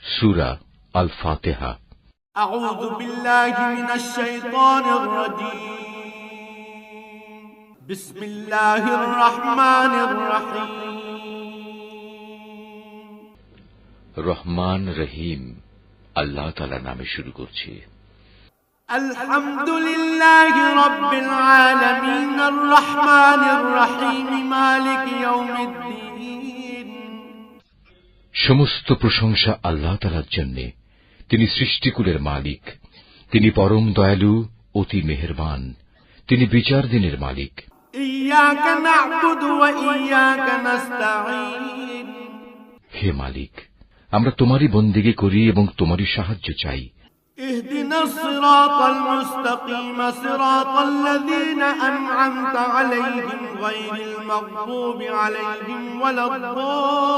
সূরা আল ফাতিহা। আউযু বিল্লাহি মিনাশ শাইতানির রাজীম। বিসমিল্লাহির রহমানির রহিম। রহমান রহিম আল্লাহ তাআলার নামে শুরু করছি। আলহামদুলিল্লাহি রাব্বিল আলামিন আর রহমানির রহিম মালিকি ইয়াউমিদ্দিন। সমস্ত প্রশংসা আল্লাহ তাআলার জন্য। তিনি সৃষ্টিকুলের মালিক। তিনি পরম দয়ালু, অতি মেহেরবান। তিনি বিচার দিনের মালিক। ইয়াকা না'বুদু ওয়া ইয়াকা নাস্তাঈন। হে মালিক, আমরা তোমারই বন্দেগী করি এবং তোমারই সাহায্য চাই। ইহদিনাস সিরাতাল মুস্তাকিম সিরাতাল্লাযীনা আন'আমতা আলাইহিম গায়রিল মাগদুবি আলাইহিম ওয়ালাদ